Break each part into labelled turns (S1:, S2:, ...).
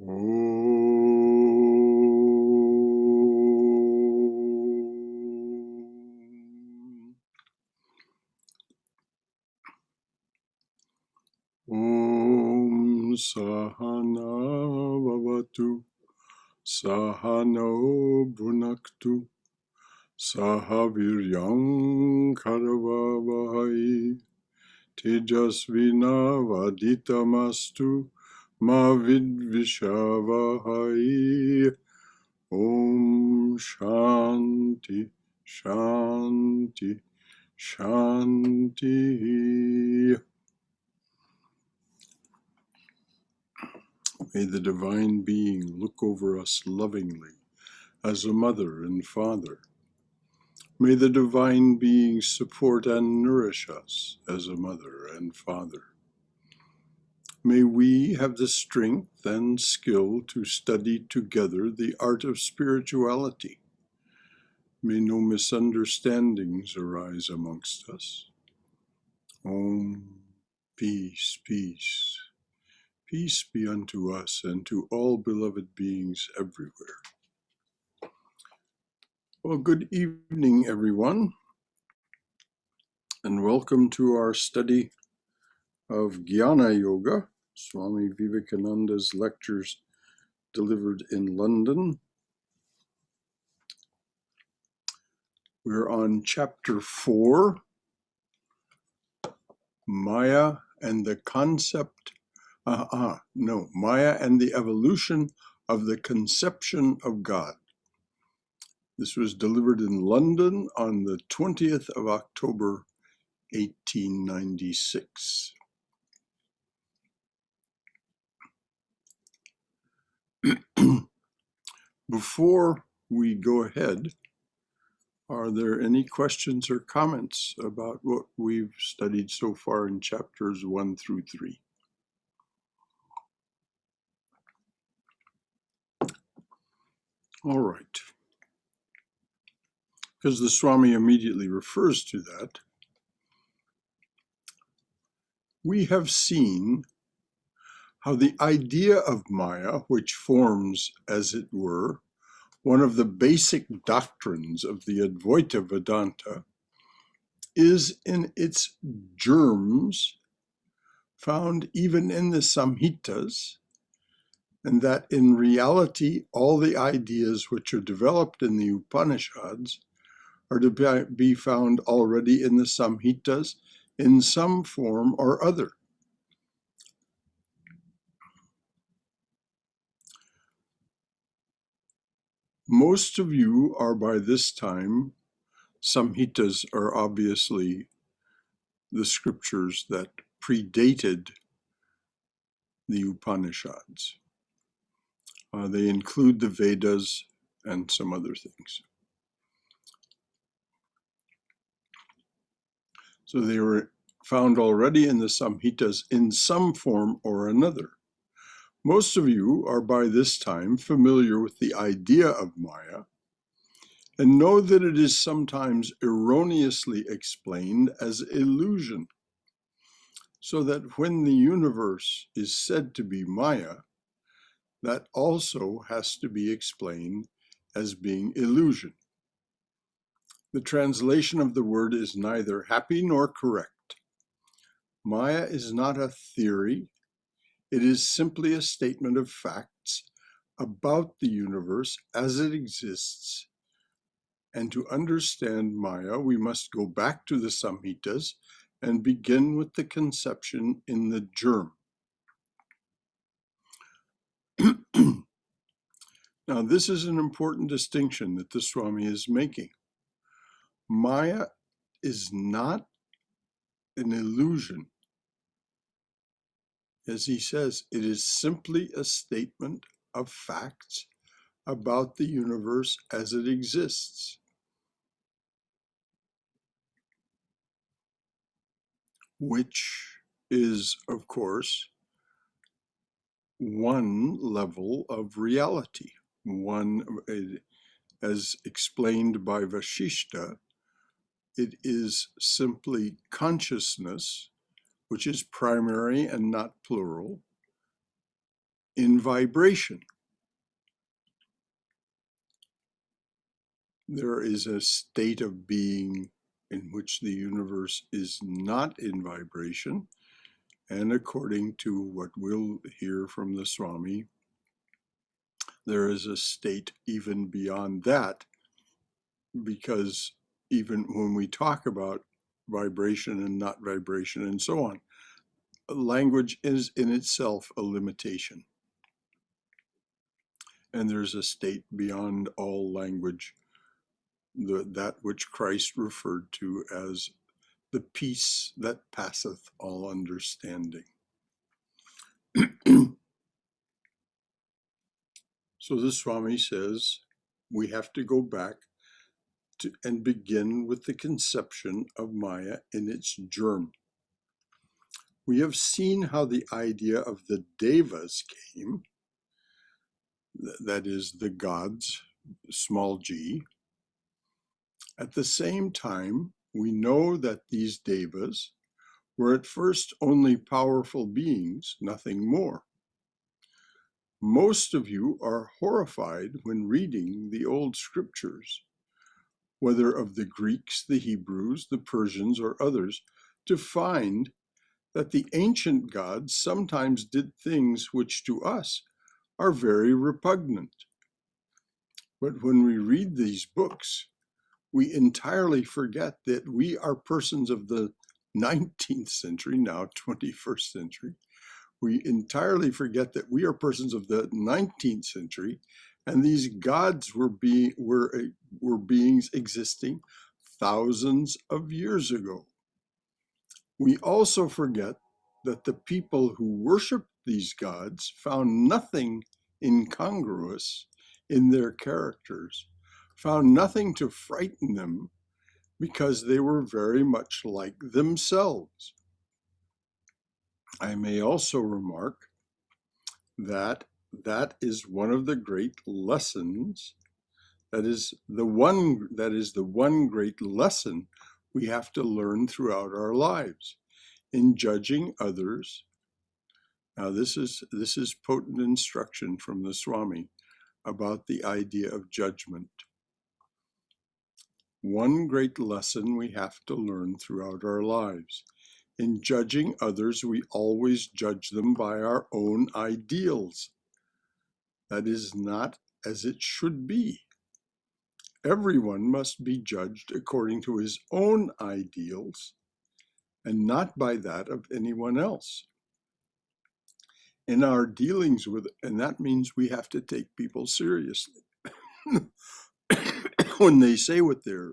S1: Om Sahana Vavatu Sahano Bhunaktu Sahaviryam Karavavahai Tejasvina Vaditamastu Ma Vidvishavahai. Om Shanti Shanti Shanti. May the Divine Being look over us lovingly as a mother and father. May the Divine Being support and nourish us as a mother and father. May we have the strength and skill to study together the art of spirituality. May no misunderstandings arise amongst us. Om, peace, peace. Peace be unto us and to all beloved beings everywhere. Well, good evening, everyone, and welcome to our study of Jnana Yoga, Swami Vivekananda's lectures delivered in London. We're on chapter 4, Maya and the concept, Maya and the evolution of the conception of God. This was delivered in London on the 20th of October, 1896. Before we go ahead, are there any questions or comments about what we've studied so far in chapters 1 through 3? All right. Because the Swami immediately refers to that, we have seen how the idea of Maya, which forms, as it were, one of the basic doctrines of the Advaita Vedanta, is in its germs found even in the Samhitas, and that in reality all the ideas which are developed in the Upanishads are to be found already in the Samhitas in some form or other. Most of you are by this time, Samhitas are obviously the scriptures that predated the Upanishads. They include the Vedas and some other things. So they were found already in the Samhitas in some form or another. Most of you are by this time familiar with the idea of Maya and know that it is sometimes erroneously explained as illusion, so that when the universe is said to be Maya, that also has to be explained as being illusion. The translation of the word is neither happy nor correct. Maya is not a theory. It is simply a statement of facts about the universe as it exists. And to understand Maya, we must go back to the Samhitas and begin with the conception in the germ. Now, this is an important distinction that the Swami is making. Maya is not an illusion. As he says, it is simply a statement of facts about the universe as it exists. Which is, of course, one level of reality. One, as explained by Vasishta, it is simply consciousness, which is primary and not plural, in vibration. There is a state of being in which the universe is not in vibration, and according to what we'll hear from the Swami, there is a state even beyond that, because even when we talk about vibration and not vibration and so on, language is in itself a limitation. And there's a state beyond all language, that which Christ referred to as the peace that passeth all understanding. So the Swami says we have to go back to and begin with the conception of Maya in its germ. We have seen how the idea of the devas came, that is, the gods, small g. At the same time, we know that these devas were at first only powerful beings, nothing more. Most of you are horrified when reading the old scriptures, whether of the Greeks, the Hebrews, the Persians, or others, to find that the ancient gods sometimes did things which to us are very repugnant. But when we read these books, we entirely forget that we are persons of the 19th century, now 21st century. We entirely forget that we are persons of the 19th century, and these gods were beings existing thousands of years ago. We also forget that the people who worshiped these gods found nothing incongruous in their characters, found nothing to frighten them, because they were very much like themselves. I may also remark that that is one of the great lessons, that is the one great lesson we have to learn throughout our lives in judging others. Now this is potent instruction from the Swami about the idea of judgment. One great lesson we have to learn throughout our lives. In judging others, we always judge them by our own ideals. That is not as it should be. Everyone must be judged according to his own ideals and not by that of anyone else. In our dealings with, and that means we have to take people seriously. When they say what their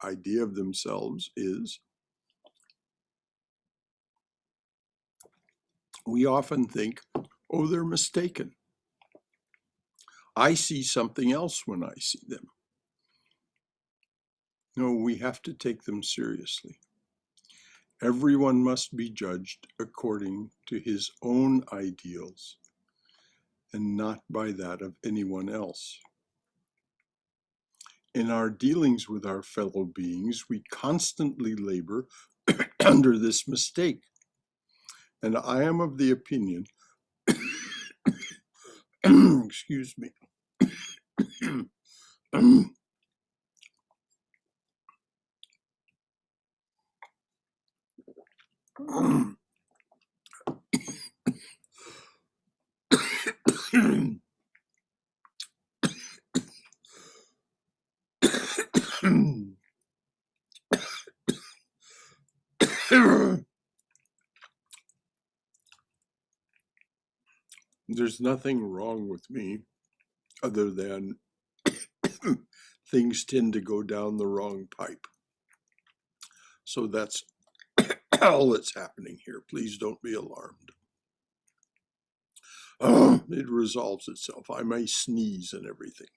S1: idea of themselves is, we often think, oh, they're mistaken. I see something else when I see them. No, we have to take them seriously. Everyone must be judged according to his own ideals and not by that of anyone else. In our dealings with our fellow beings, we constantly labor under this mistake. And I am of the opinion, excuse me, there's nothing wrong with me other than things tend to go down the wrong pipe. So that's all that's happening here. Please don't be alarmed. It resolves itself. I may sneeze and everything.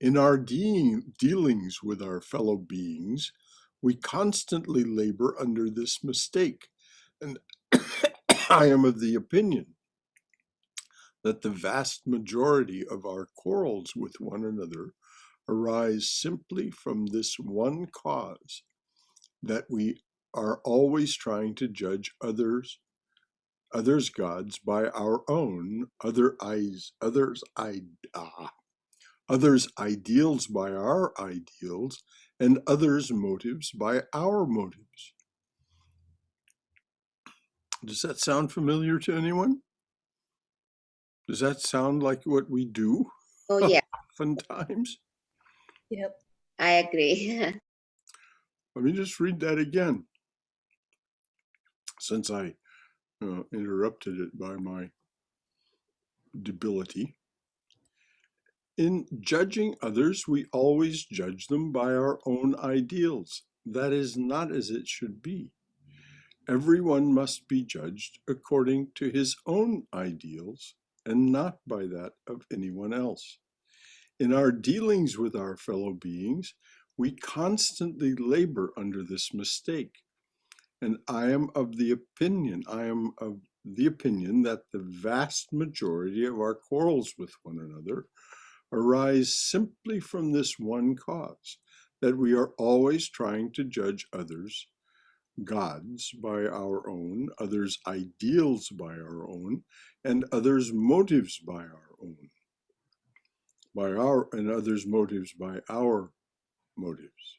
S1: In our dealings with our fellow beings, we constantly labor under this mistake. And I am of the opinion that the vast majority of our quarrels with one another arise simply from this one cause, that we are always trying to judge others gods by our own, others ideals by our ideals, and others motives by our motives. Does that sound familiar to anyone? Does that sound like what we do?
S2: Oh, yeah.
S1: Oftentimes?
S3: Yep.
S2: I agree.
S1: Let me just read that again, since I interrupted it by my debility. In judging others, we always judge them by our own ideals. That is not as it should be. Everyone must be judged according to his own ideals and not by that of anyone else. In our dealings with our fellow beings, we constantly labor under this mistake. And I am of the opinion that the vast majority of our quarrels with one another arise simply from this one cause, that we are always trying to judge others gods by our own, others ideals by our own, and others motives by our own, and others motives by our motives.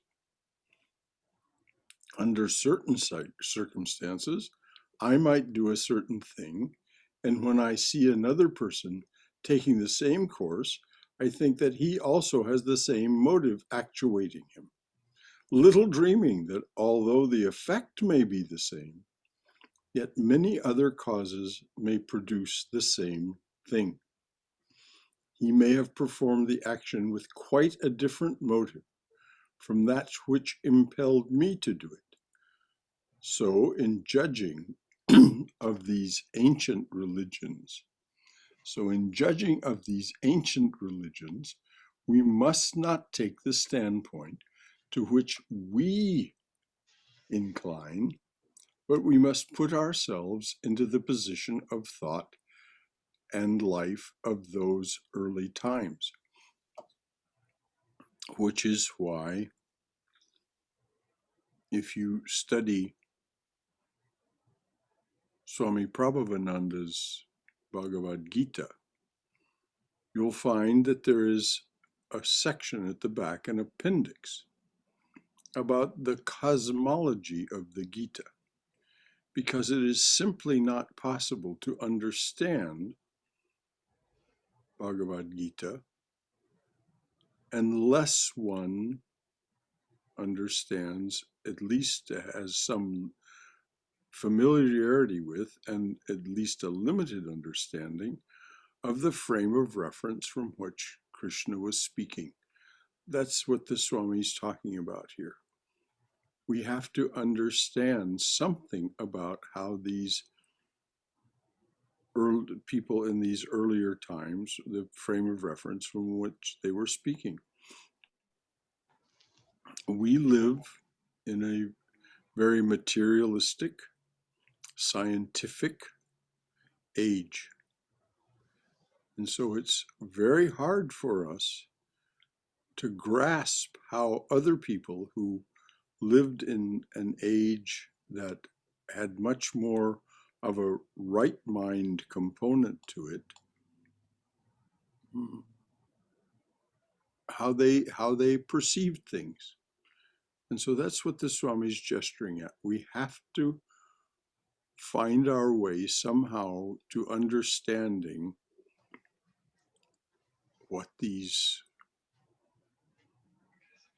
S1: Under certain circumstances, I might do a certain thing, and when I see another person taking the same course, I think that he also has the same motive actuating him, little dreaming that although the effect may be the same, yet many other causes may produce the same thing. He may have performed the action with quite a different motive from that which impelled me to do it. So, in judging of these ancient religions, we must not take the standpoint to which we incline, but we must put ourselves into the position of thought and life of those early times, which is why if you study Swami Prabhavananda's Bhagavad Gita, you'll find that there is a section at the back, an appendix, about the cosmology of the Gita, because it is simply not possible to understand Bhagavad Gita unless one understands, at least has some familiarity with, and at least a limited understanding of the frame of reference from which Krishna was speaking. That's what the Swami is talking about here. We have to understand something about how these people in these earlier times, the frame of reference from which they were speaking. We live in a very materialistic, scientific age. And so it's very hard for us to grasp how other people who lived in an age that had much more of a right mind component to it, how they perceived things. And so that's what the Swami is gesturing at. We have to find our way somehow to understanding what these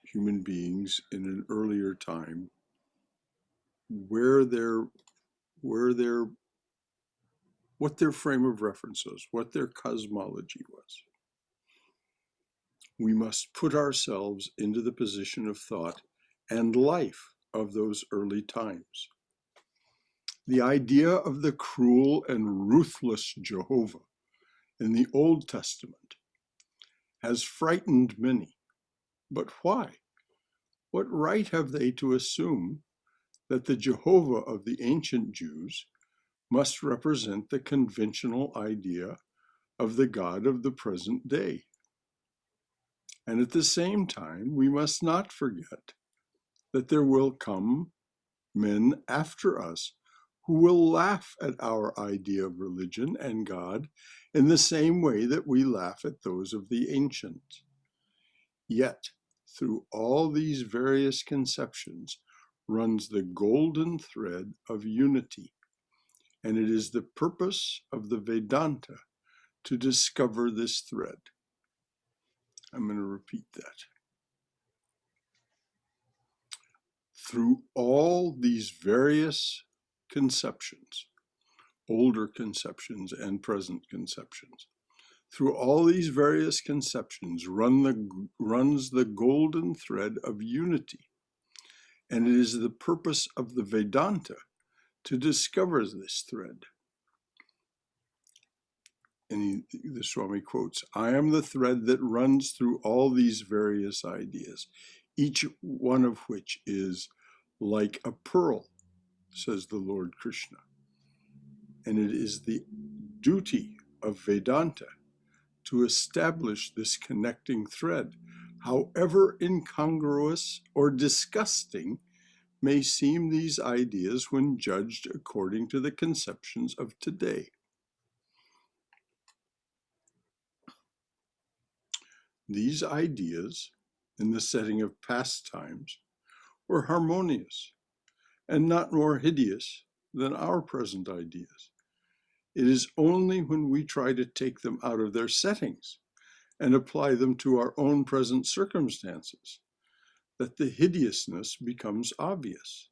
S1: human beings in an earlier time, what their frame of reference was, what their cosmology was. We must put ourselves into the position of thought and life of those early times. The idea of the cruel and ruthless Jehovah in the Old Testament has frightened many. But why? What right have they to assume that the Jehovah of the ancient Jews must represent the conventional idea of the God of the present day? And at the same time, we must not forget that there will come men after us who will laugh at our idea of religion and God in the same way that we laugh at those of the ancients. Yet, through all these various conceptions runs the golden thread of unity, and it is the purpose of the Vedanta to discover this thread. I'm going to repeat that. Through all these various conceptions, older conceptions and present conceptions, through all these various conceptions runs the golden thread of unity. And it is the purpose of the Vedanta to discover this thread. And the Swami quotes, "I am the thread that runs through all these various ideas, each one of which is like a pearl," says the Lord Krishna. And it is the duty of Vedanta to establish this connecting thread, however incongruous or disgusting may seem these ideas when judged according to the conceptions of today. These ideas, in the setting of past times, were harmonious and not more hideous than our present ideas. It is only when we try to take them out of their settings and apply them to our own present circumstances that the hideousness becomes obvious.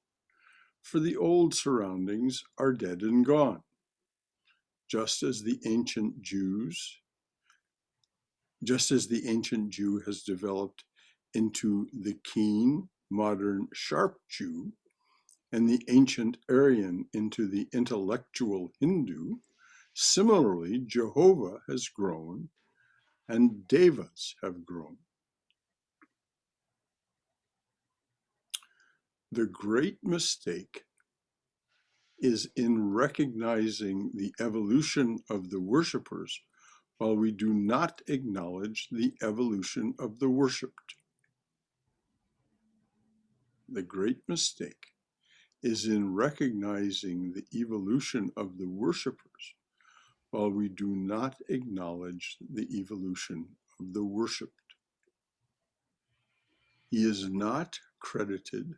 S1: For the old surroundings are dead and gone, just as the ancient Jew has developed into the keen, modern, sharp Jew, and the ancient Aryan into the intellectual Hindu. Similarly, Jehovah has grown and devas have grown. The great mistake is in recognizing the evolution of the worshippers while we do not acknowledge the evolution of the worshipped. The great mistake is in recognizing the evolution of the worshippers while we do not acknowledge the evolution of the worshipped. He is not credited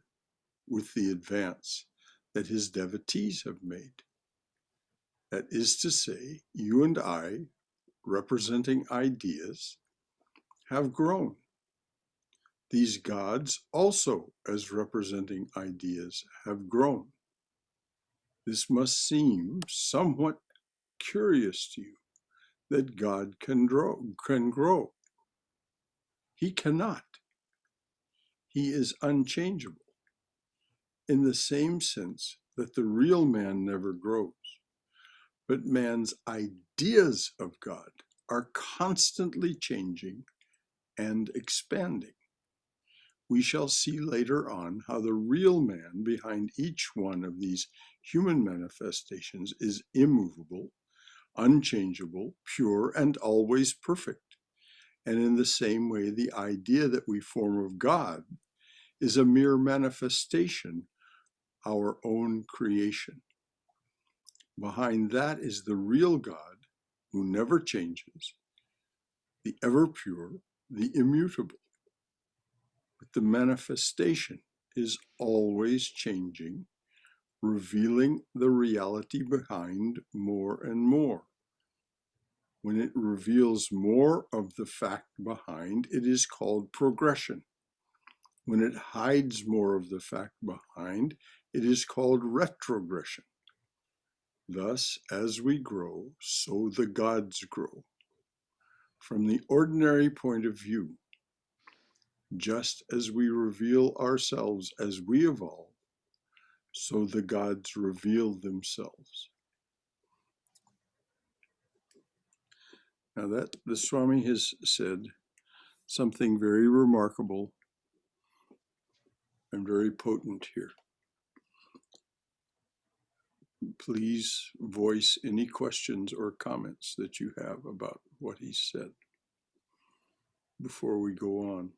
S1: with the advance that his devotees have made. That is to say, you and I, representing ideas, have grown. These gods also, as representing ideas, have grown. This must seem somewhat curious to you, that God can grow. He cannot. He is unchangeable, in the same sense that the real man never grows. But man's ideas of God are constantly changing and expanding. We shall see later on how the real man behind each one of these human manifestations is immovable, unchangeable, pure, and always perfect. And in the same way, the idea that we form of God is a mere manifestation, our own creation. Behind that is the real God who never changes, the ever pure, the immutable. But the manifestation is always changing, revealing the reality behind more and more. When it reveals more of the fact behind, it is called progression. When it hides more of the fact behind, it is called retrogression. Thus, as we grow, so the gods grow. From the ordinary point of view, just as we reveal ourselves as we evolve, so the gods reveal themselves. Now that the Swami has said something very remarkable and very potent here. Please voice any questions or comments that you have about what he said before we go on,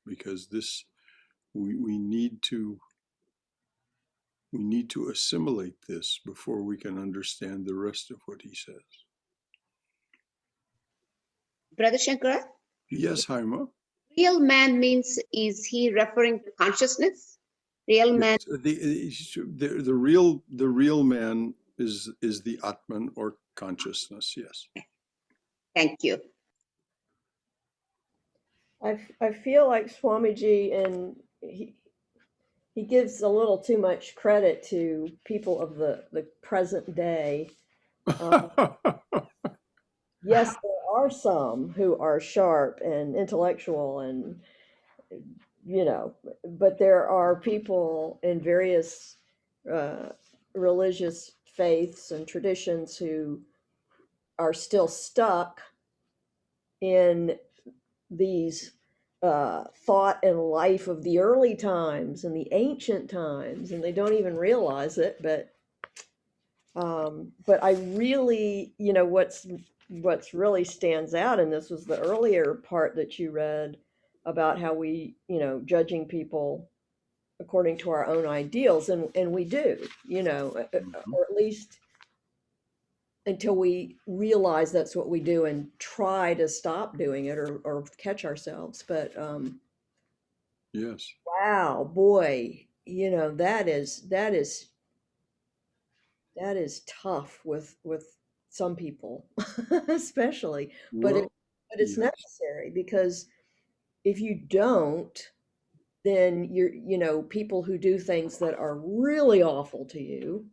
S1: because this we need to assimilate this before we can understand the rest of what he says.
S2: Brother Shankara?
S1: Yes, Haima?
S2: Real man means, is he referring to consciousness? Real man?
S1: Yes, the real man is the Atman, or consciousness, yes.
S2: Thank you.
S3: I feel like Swamiji, and he gives a little too much credit to people of the present day. Yes, there are some who are sharp and intellectual and, but there are people in various religious faiths and traditions who are still stuck in these thought and life of the early times and the ancient times, and they don't even realize it. But I really, what's really stands out, and this was the earlier part that you read about how we, judging people according to our own ideals, and we do, or at least until we realize that's what we do and try to stop doing it or catch ourselves. But
S1: Yes.
S3: wow, boy, that is tough with some people, especially.
S1: Well,
S3: But it's
S1: yes.
S3: necessary, because if you don't, then people who do things that are really awful to you,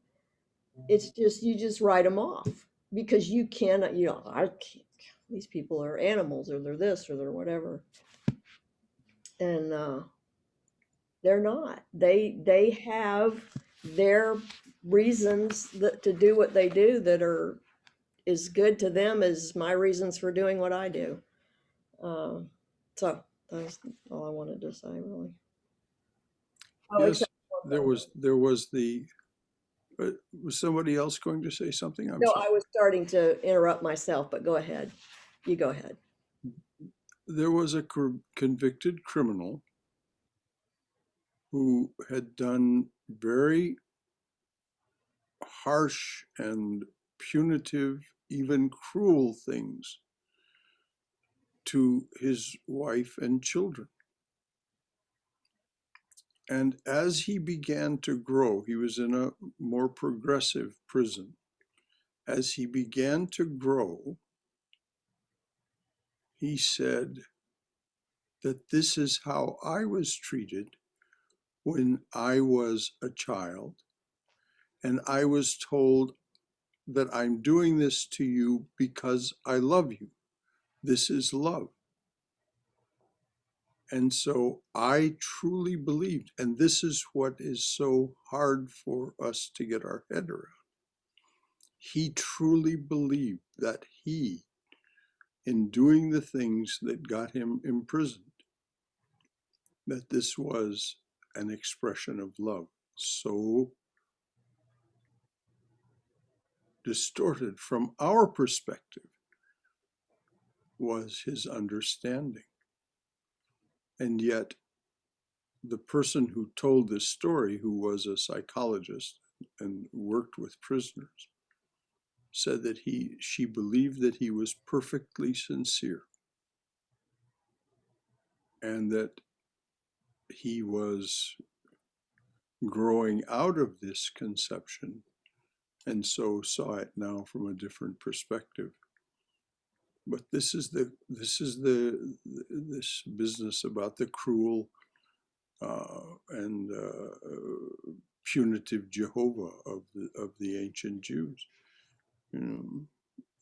S3: it's just, you just write them off, because you cannot, I can't, these people are animals, or they're this, or they're whatever. And they're not. They have their reasons to do what they do that are as good to them as my reasons for doing what I do. So that's all I wanted to say, really. Oh,
S1: Yes, there was the. Was somebody else going to say something? I'm
S3: no,
S1: sorry.
S3: I was starting to interrupt myself, but go ahead. You go ahead.
S1: There was a convicted criminal who had done very harsh and punitive, even cruel things to his wife and children. And as he began to grow, he was in a more progressive prison. As he began to grow, he said that this is how I was treated when I was a child. And I was told that I'm doing this to you because I love you. This is love. And so I truly believed, and this is what is so hard for us to get our head around. He truly believed that he, in doing the things that got him imprisoned, that this was an expression of love. So distorted from our perspective was his understanding. And yet, the person who told this story, who was a psychologist and worked with prisoners, said that she believed that he was perfectly sincere and that he was growing out of this conception, and so saw it now from a different perspective. But this business about the cruel and punitive Jehovah of the ancient Jews.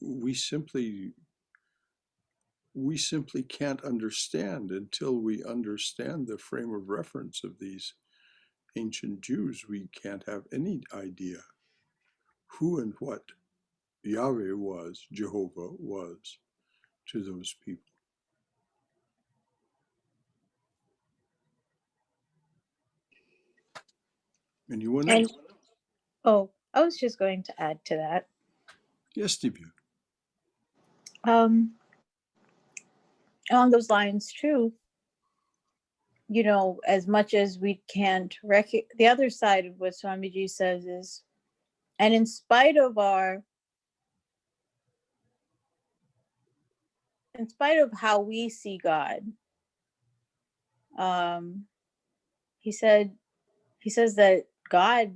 S1: We simply can't understand until we understand the frame of reference of these ancient Jews. We can't have any idea who and what Yahweh was, Jehovah was, to those people. Anyone else?
S4: Oh, I was just going to add to that.
S1: Yes, Divya.
S4: Along those lines, too, as much as we can't the other side of what Swamiji says is, and in spite of how we see God, he says that God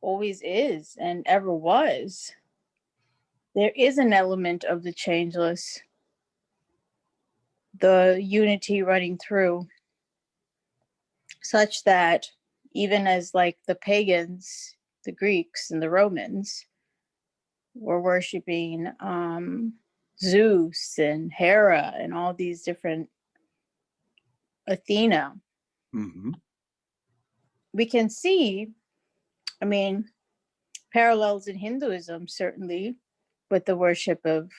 S4: always is and ever was. There is an element of the changeless, the unity running through, such that even as like the pagans, the Greeks and the Romans were worshiping Zeus and Hera and all these different Athena,
S1: Mm-hmm.
S4: we can see, parallels in Hinduism, certainly, with the worship of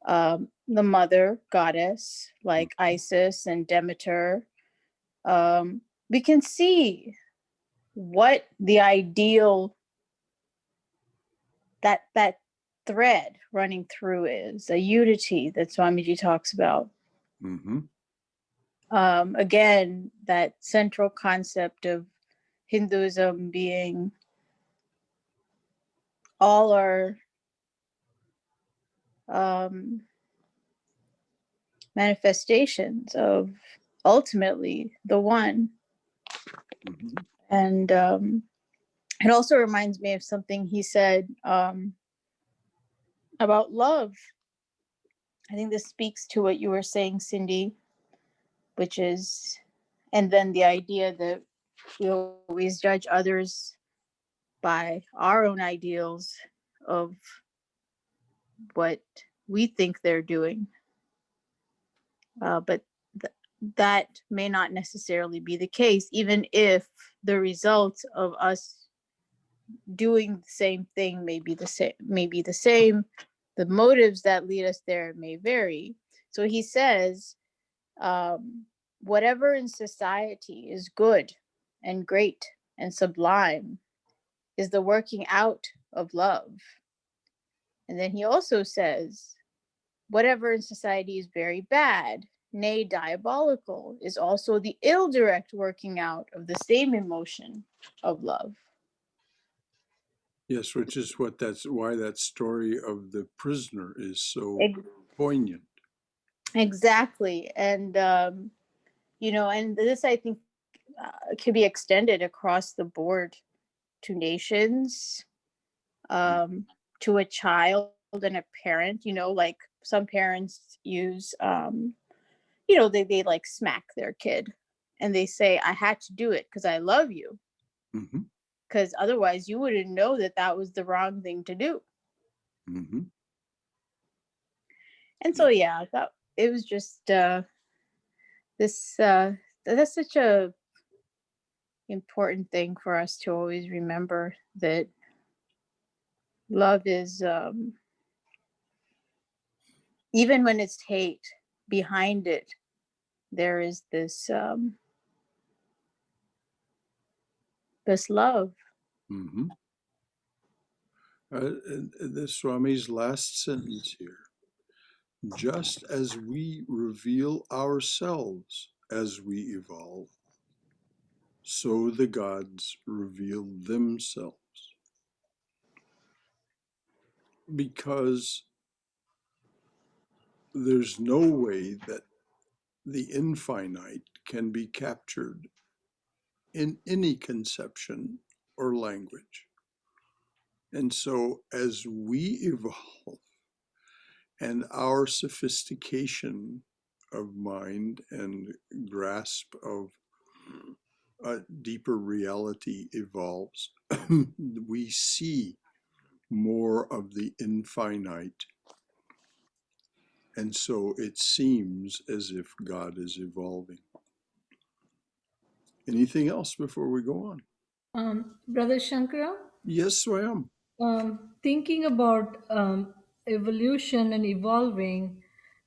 S4: the mother goddess like Isis and Demeter. We can see what the ideal, that thread running through is, a unity that Swamiji talks about.
S1: Mm-hmm.
S4: Again, that central concept of Hinduism being all our manifestations of ultimately the one.
S1: Mm-hmm.
S4: And it also reminds me of something he said about love. I think this speaks to what you were saying, Cindy, which is, and then the idea that we always judge others by our own ideals of what we think they're doing. But that may not necessarily be the case, even if the result of us doing the same thing may be the same. The motives that lead us there may vary. So he says, whatever in society is good and great and sublime is the working out of love. And then he also says, whatever in society is very bad, nay, diabolical, is also the ill direct working out of the same emotion of love.
S1: Yes, which is why that story of the prisoner is so poignant.
S4: Exactly. And, and this, I think, can be extended across the board to nations, to a child and a parent. Like some parents use, they like smack their kid and they say, I had to do it because I love you.
S1: Mm-hmm.
S4: Because otherwise you wouldn't know that was the wrong thing to do.
S1: Mm-hmm.
S4: And so, yeah, that it was just this, that's such a important thing for us to always remember, that love is, even when it's hate, behind it, there is this, this love.
S1: Mm-hmm. The Swami's last sentence here. Just as we reveal ourselves as we evolve, so the gods reveal themselves. Because there's no way that the infinite can be captured in any conception or language. And so as we evolve and our sophistication of mind and grasp of a deeper reality evolves, we see more of the infinite. And so it seems as if God is evolving. Anything else before we go on?
S5: Brother Shankara,
S1: Yes, Swam.
S5: thinking about evolution and evolving,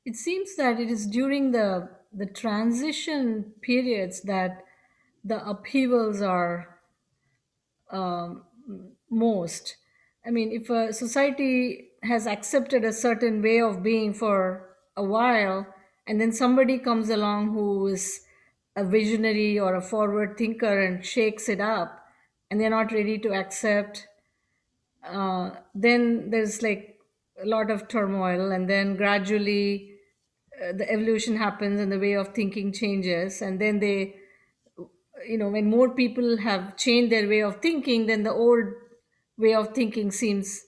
S5: it seems that it is during the transition periods that the upheavals are um, most. I mean, if a society has accepted a certain way of being for a while, and then somebody comes along who is a visionary or a forward thinker and shakes it up, and they're not ready to accept, then there's like a lot of turmoil, and then gradually the evolution happens and the way of thinking changes, and then they, when more people have changed their way of thinking, then the old way of thinking seems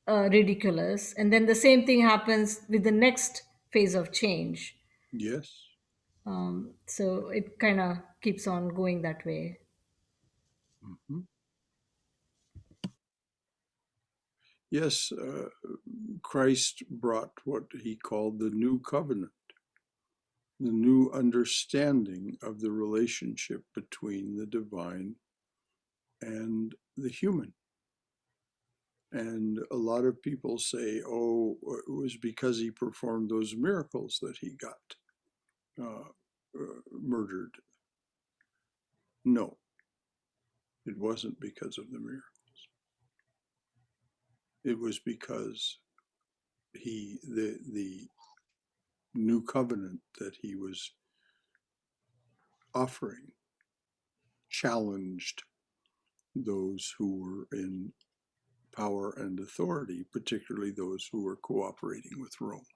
S5: ridiculous, and then the same thing happens with the next phase of change.
S1: Yes.
S5: So it kind of keeps on going that way.
S1: Mhm. Yes, Christ brought what he called the new covenant, the new understanding of the relationship between the divine and the human. And a lot of people say, oh, it was because he performed those miracles that he got murdered. No, it wasn't because of the miracles. It was because the new covenant that he was offering challenged those who were in power and authority, particularly those who were cooperating with Rome.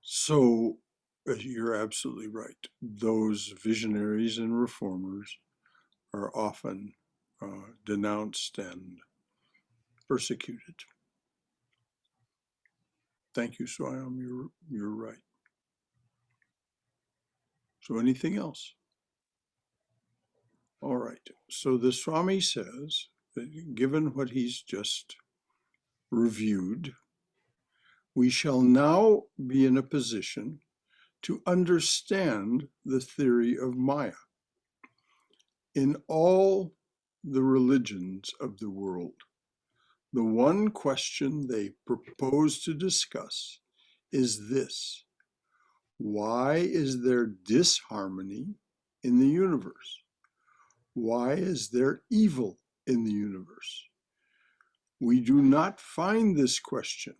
S1: So you're absolutely right. Those visionaries and reformers are often denounced and persecuted. Thank you, Swayam. You're right. So anything else? All right. So the Swami says that given what he's just reviewed, we shall now be in a position to understand the theory of Maya. In all the religions of the world, the one question they propose to discuss is this: why is there disharmony in the universe? Why is there evil in the universe? We do not find this question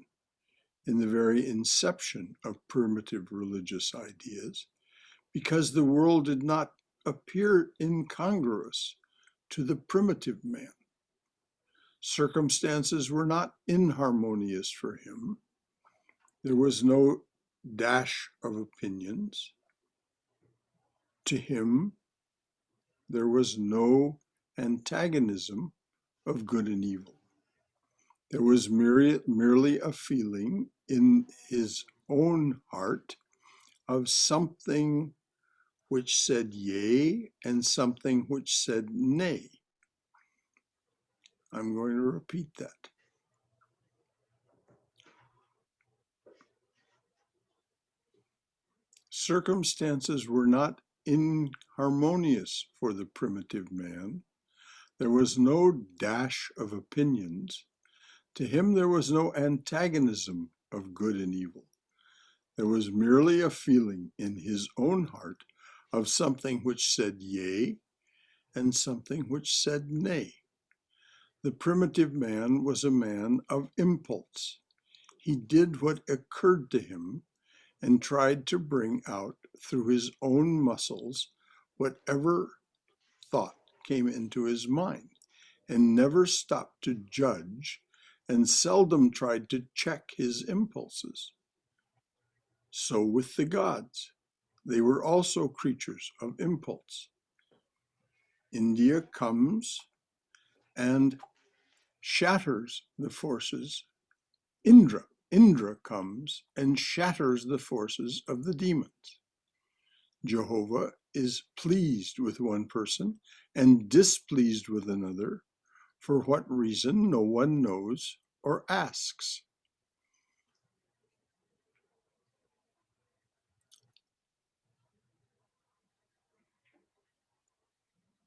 S1: in the very inception of primitive religious ideas, because the world did not appear incongruous to the primitive man. Circumstances were not inharmonious for him. There was no dash of opinions. To him, there was no antagonism of good and evil. There was merely a feeling in his own heart of something which said yea and something which said nay. I'm going to repeat that. Circumstances were not inharmonious for the primitive man. There was no dash of opinions. To him, there was no antagonism of good and evil. There was merely a feeling in his own heart of something which said yea and something which said nay. The primitive man was a man of impulse. He did what occurred to him and tried to bring out through his own muscles whatever thought came into his mind, and never stopped to judge and seldom tried to check his impulses. So with the gods, they were also creatures of impulse. India comes and shatters the forces. Indra comes and shatters the forces of the demons. Jehovah is pleased with one person and displeased with another. For what reason, no one knows or asks.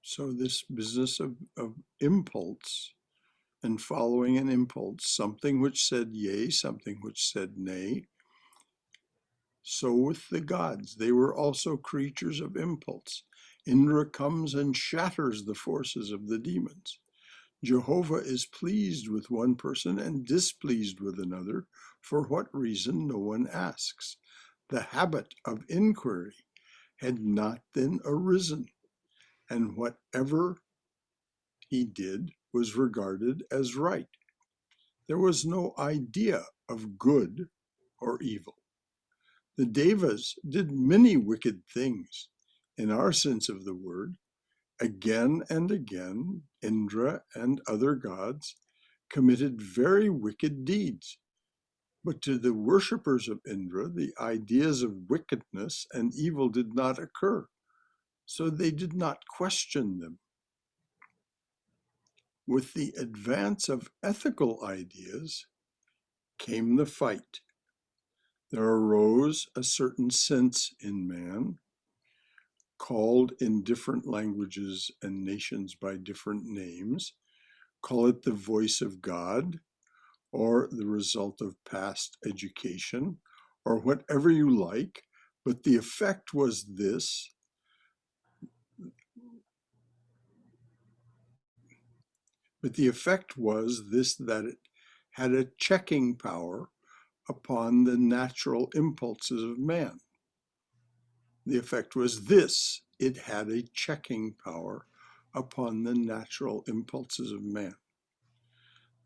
S1: So this business of impulse and following an impulse, something which said yea, something which said nay. So with the gods, they were also creatures of impulse. Indra comes and shatters the forces of the demons. Jehovah is pleased with one person and displeased with another. For what reason, no one asks. The habit of inquiry had not then arisen, and whatever he did was regarded as right. There was no idea of good or evil. The Devas did many wicked things, in our sense of the word. Again and again, Indra and other gods committed very wicked deeds. But to the worshippers of Indra, the ideas of wickedness and evil did not occur, so they did not question them. With the advance of ethical ideas came the fight. There arose a certain sense in man, called in different languages and nations by different names. Call it the voice of God, or the result of past education, or whatever you like, but the effect was this. That it had a checking power upon the natural impulses of man. The effect was this: it had a checking power upon the natural impulses of man.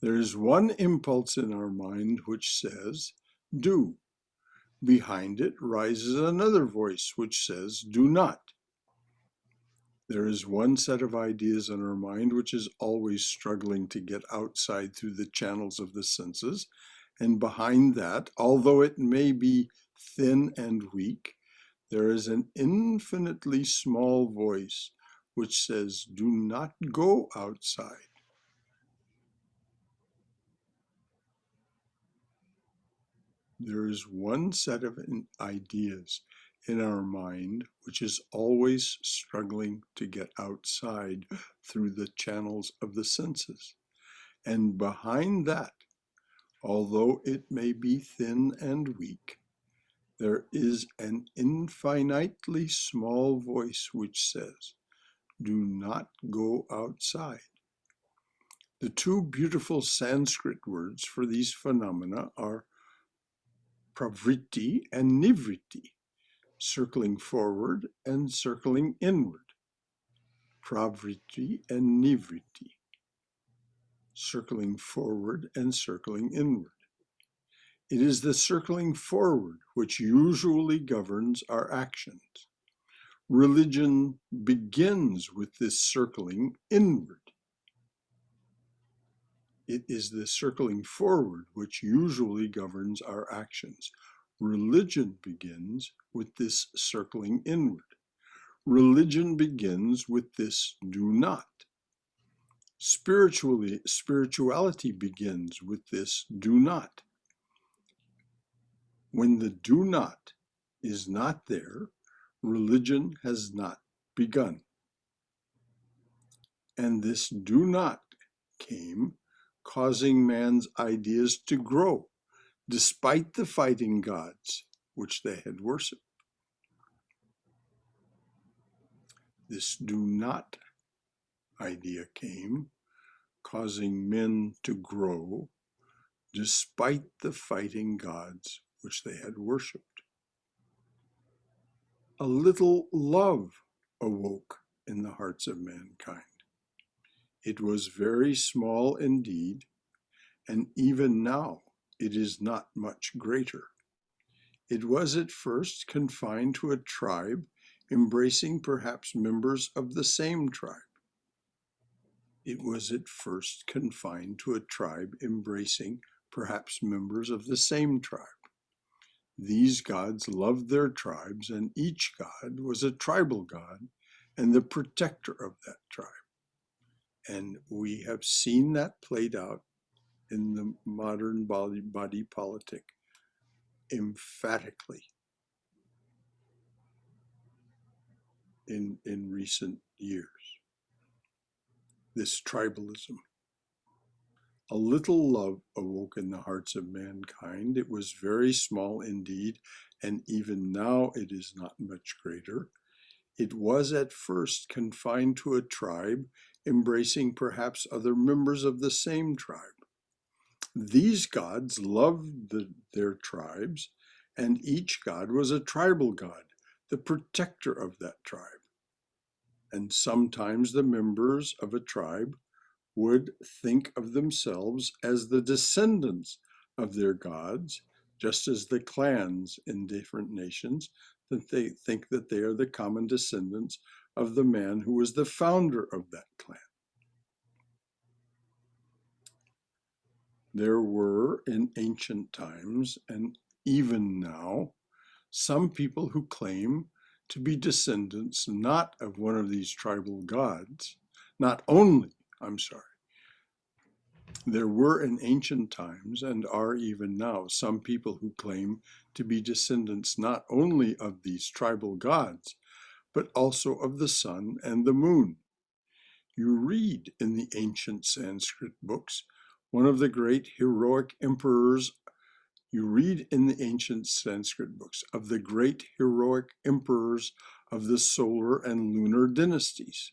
S1: There is one impulse in our mind which says, do. Behind it rises another voice which says, do not. There is one set of ideas in our mind which is always struggling to get outside through the channels of the senses, and behind that, although it may be thin and weak, there is an infinitely small voice which says, do not go outside. There is one set of ideas in our mind which is always struggling to get outside through the channels of the senses. And behind that, although it may be thin and weak, there is an infinitely small voice which says, do not go outside. The two beautiful Sanskrit words for these phenomena are pravritti and nivritti, circling forward and circling inward. Pravritti and nivritti, circling forward and circling inward. It is the circling forward which usually governs our actions. Religion begins with this circling inward. It is the circling forward which usually governs our actions. Religion begins with this circling inward. Religion begins with this do not. Spirituality begins with this do not. When the do not is not there, religion has not begun. And this do not came, causing man's ideas to grow, despite the fighting gods which they had worshipped. This do not idea came, causing men to grow, despite the fighting gods which they had worshipped. A little love awoke in the hearts of mankind. It was very small indeed, and even now it is not much greater. It was at first confined to a tribe, embracing perhaps members of the same tribe. It was at first confined to a tribe, embracing perhaps members of the same tribe. These gods loved their tribes, and each god was a tribal god and the protector of that tribe. And we have seen that played out in the modern body politic emphatically in recent years. This tribalism. A little love awoke in the hearts of mankind. It was very small indeed, and even now it is not much greater. It was at first confined to a tribe, embracing perhaps other members of the same tribe. These gods loved their tribes, and each god was a tribal god, the protector of that tribe. And sometimes the members of a tribe would think of themselves as the descendants of their gods, just as the clans in different nations, that they think that they are the common descendants of the man who was the founder of that clan. There were in ancient times, and even now, some people who claim to be descendants not of one of these tribal gods, not only, I'm sorry, there were in ancient times and are even now some people who claim to be descendants not only of these tribal gods, but also of the sun and the moon. You read in the ancient Sanskrit books, one of the great heroic emperors, you read in the ancient Sanskrit books of the great heroic emperors of the solar and lunar dynasties.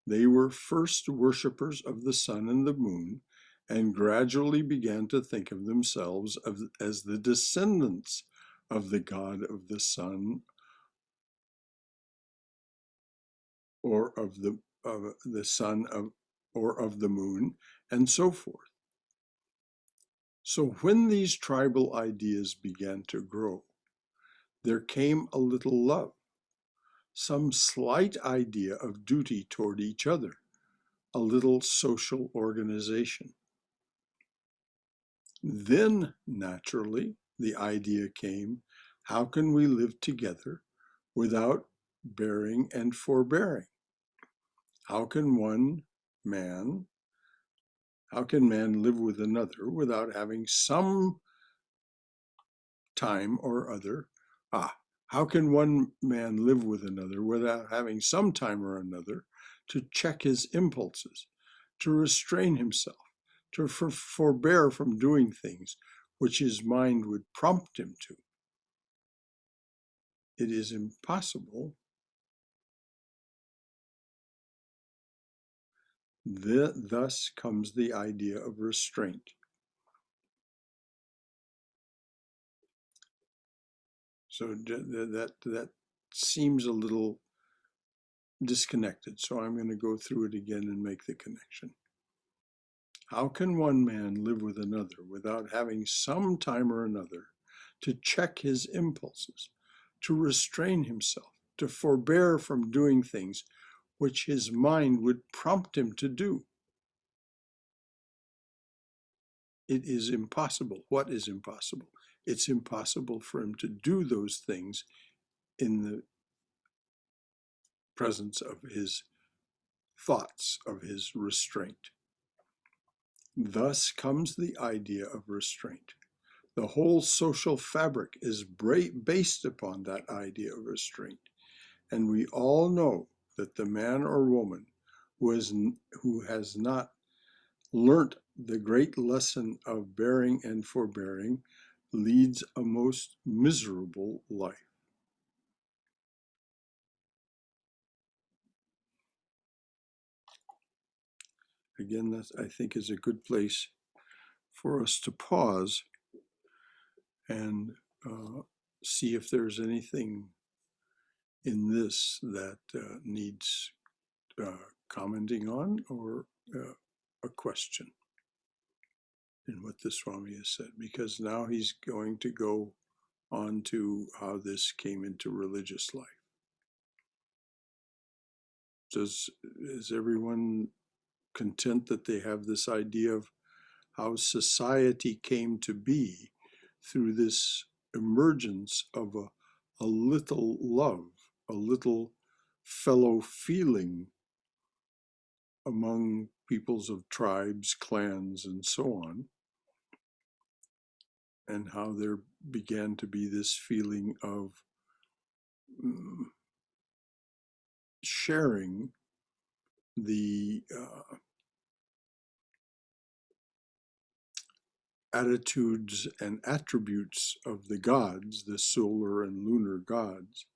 S1: They were first worshippers of the sun and the moon, and gradually began to think of themselves as the descendants of the god of the sun, or of the sun or of the moon, and so forth. So when these tribal ideas began to grow, there came a little love, some slight idea of duty toward each other, a little social organization. Then, naturally, the idea came, how can we live together without bearing and forbearing? How can man live with another without having some time or other? How can one man live with another without having some time or another to check his impulses, to restrain himself, to forbear from doing things which his mind would prompt him to? It is impossible. Thus comes the idea of restraint. So that seems a little disconnected. So I'm going to go through it again and make the connection. How can one man live with another without having some time or another to check his impulses, to restrain himself, to forbear from doing things which his mind would prompt him to do? It is impossible. What is impossible? It's impossible for him to do those things in the presence of his thoughts, of his restraint. Thus comes the idea of restraint. The whole social fabric is based upon that idea of restraint. And we all know that the man or woman who has not learnt the great lesson of bearing and forbearing leads a most miserable life. Again, that I think is a good place for us to pause and see if there's anything in this that needs commenting on, or a question in what the Swami has said, because now he's going to go on to how this came into religious life. Is everyone content that they have this idea of how society came to be through this emergence of a little love, a little fellow feeling among peoples of tribes, clans, and so on, and how there began to be this feeling of sharing the attitudes and attributes of the gods, the solar and lunar gods,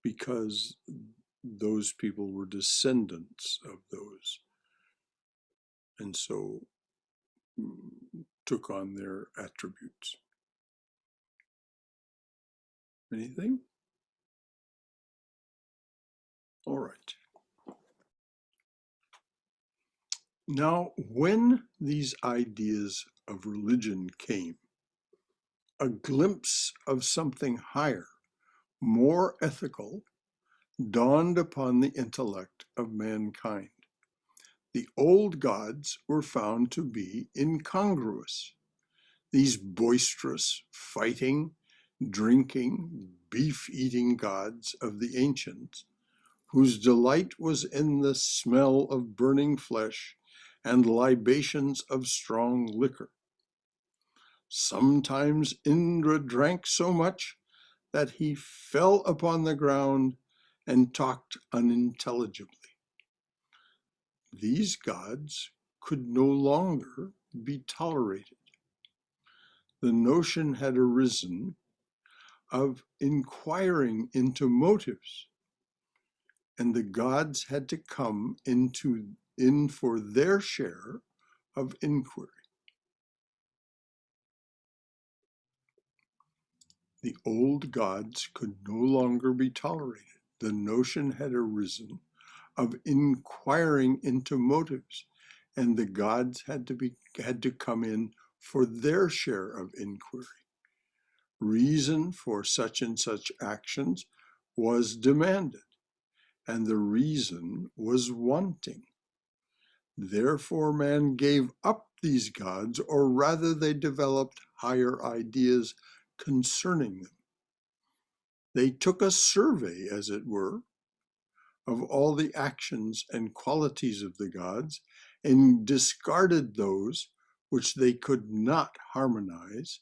S1: because those people were descendants of those, and so took on their attributes. Anything? All right. Now, when these ideas of religion came, a glimpse of something higher, more ethical, dawned upon the intellect of mankind. The old gods were found to be incongruous. These boisterous, fighting, drinking, beef-eating gods of the ancients, whose delight was in the smell of burning flesh and libations of strong liquor. Sometimes Indra drank so much that he fell upon the ground and talked unintelligibly. These gods could no longer be tolerated. The notion had arisen of inquiring into motives, and the gods had to come in for their share of inquiry. The old gods could no longer be tolerated. The notion had arisen of inquiring into motives, and the gods had to come in for their share of inquiry. Reason for such and such actions was demanded, and the reason was wanting. Therefore, man gave up these gods, or rather they developed higher ideas concerning them. They took a survey, as it were, of all the actions and qualities of the gods and discarded those which they could not harmonize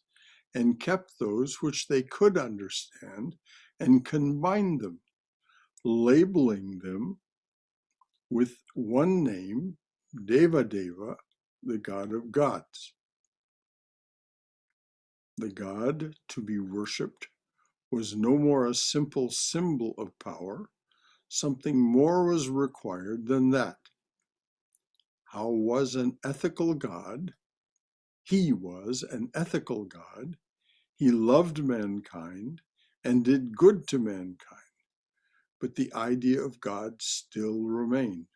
S1: and kept those which they could understand and combined them, labeling them with one name, Deva Deva, the god of gods. The god to be worshipped was no more a simple symbol of power. Something more was required than that. How was an ethical God? He was an ethical God. He loved mankind and did good to mankind. But the idea of God still remained.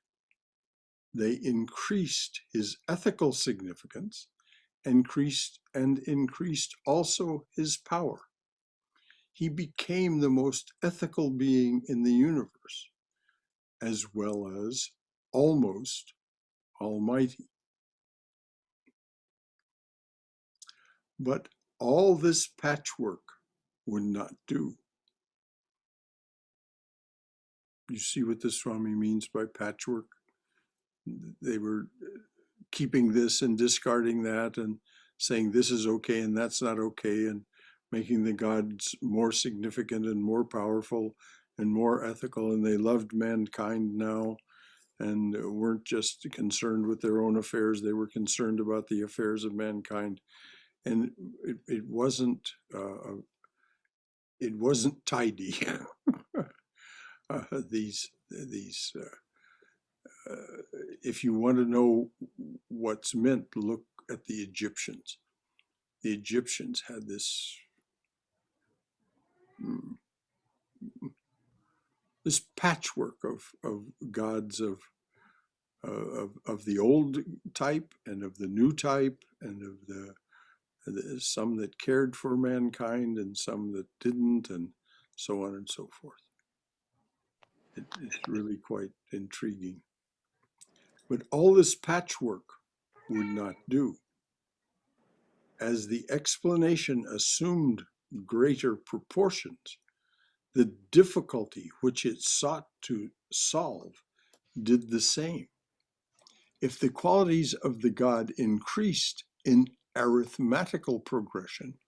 S1: They increased his ethical significance, increased also his power. He became the most ethical being in the universe, as well as almost almighty. But all this patchwork would not do. You see what the Swami means by patchwork? They were keeping this and discarding that and saying this is okay and that's not okay, and making the gods more significant and more powerful and more ethical, and they loved mankind now and weren't just concerned with their own affairs. They were concerned about the affairs of mankind. And it wasn't tidy. If you want to know what's meant, look at the Egyptians. The Egyptians had this patchwork of gods of the old type and of the new type, and of the some that cared for mankind and some that didn't, and so on and so forth. It's really quite intriguing. But all this patchwork would not do. As the explanation assumed greater proportions, the difficulty which it sought to solve did the same. If the qualities of the God increased in arithmetical progression,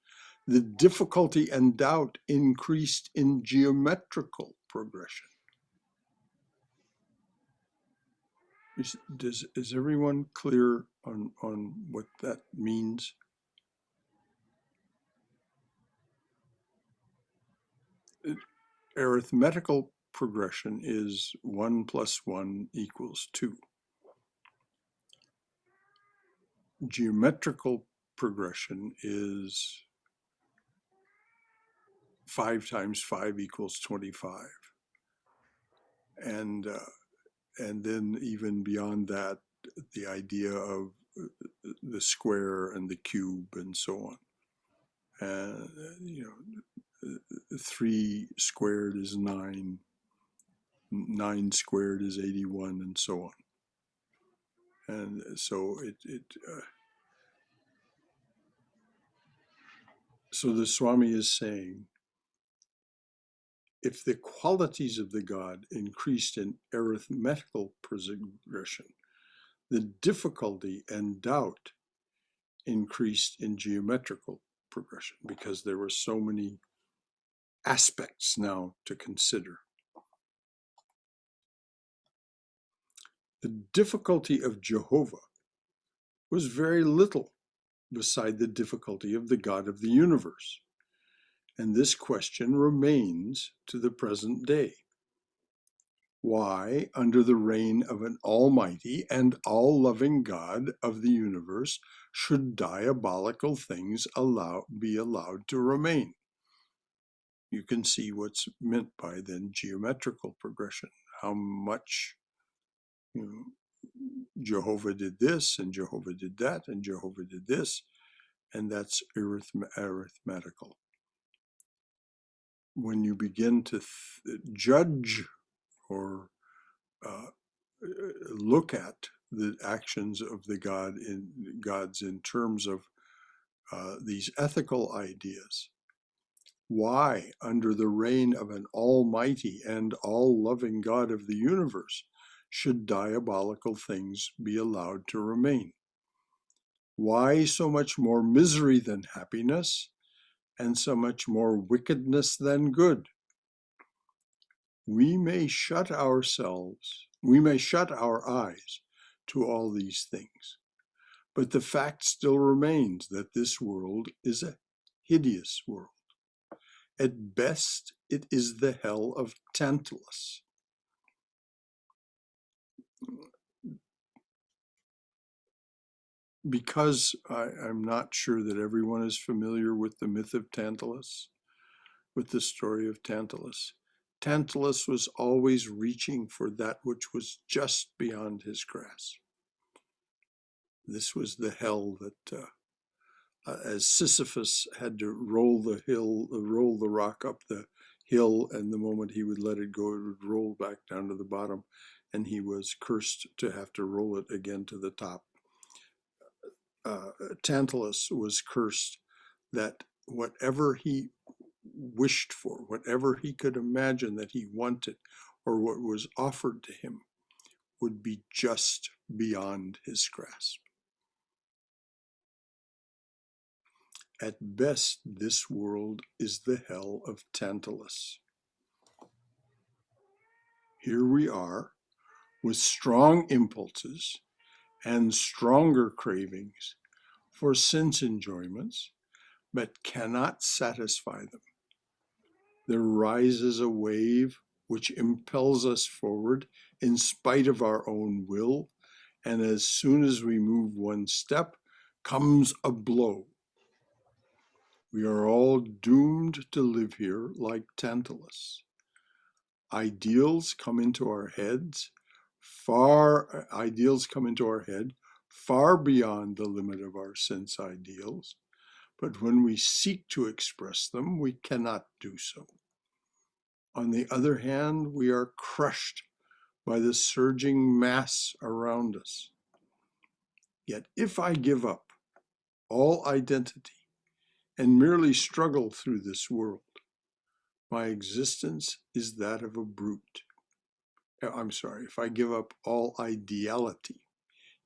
S1: the difficulty and doubt increased in geometrical progression. Is everyone clear on what that means? Arithmetical progression is 1 + 1 = 2. Geometrical progression is 5 × 5 = 25. and then even beyond that, the idea of the square and the cube and so on. And, 3 squared is 9, 9 squared is 81, and so on. And so so the Swami is saying, if the qualities of the God increased in arithmetical progression, the difficulty and doubt increased in geometrical progression, because there were so many aspects now to consider. The difficulty of Jehovah was very little beside the difficulty of the God of the universe. And this question remains to the present day. Why, under the reign of an almighty and all-loving God of the universe, should diabolical things be allowed to remain? You can see what's meant by then geometrical progression. How much Jehovah did this, and Jehovah did that, and Jehovah did this, and that's arithmetical. When you begin to judge or look at the actions of the gods in terms of these ethical ideas, why, under the reign of an almighty and all-loving God of the universe, should diabolical things be allowed to remain? Why so much more misery than happiness, and so much more wickedness than good? We may shut our eyes to all these things, but the fact still remains that this world is a hideous world. At best, it is the hell of Tantalus. Because I'm not sure that everyone is familiar with the myth of Tantalus, with the story of Tantalus. Tantalus was always reaching for that which was just beyond his grasp. This was the hell that, as Sisyphus had to roll the rock up the hill, and the moment he would let it go, it would roll back down to the bottom, and he was cursed to have to roll it again to the top. Tantalus was cursed that whatever he wished for, whatever he could imagine that he wanted, or what was offered to him, would be just beyond his grasp. At best, this world is the hell of Tantalus. Here we are, with strong impulses and stronger cravings for sense enjoyments, but cannot satisfy them. There rises a wave which impels us forward in spite of our own will, and as soon as we move one step, comes a blow. We are all doomed to live here like Tantalus. Ideals come into our head far beyond the limit of our sense ideals, but when we seek to express them, we cannot do so. On the other hand, we are crushed by the surging mass around us. Yet if I give up all identity and merely struggle through this world, my existence is that of a brute. If I give up all ideality,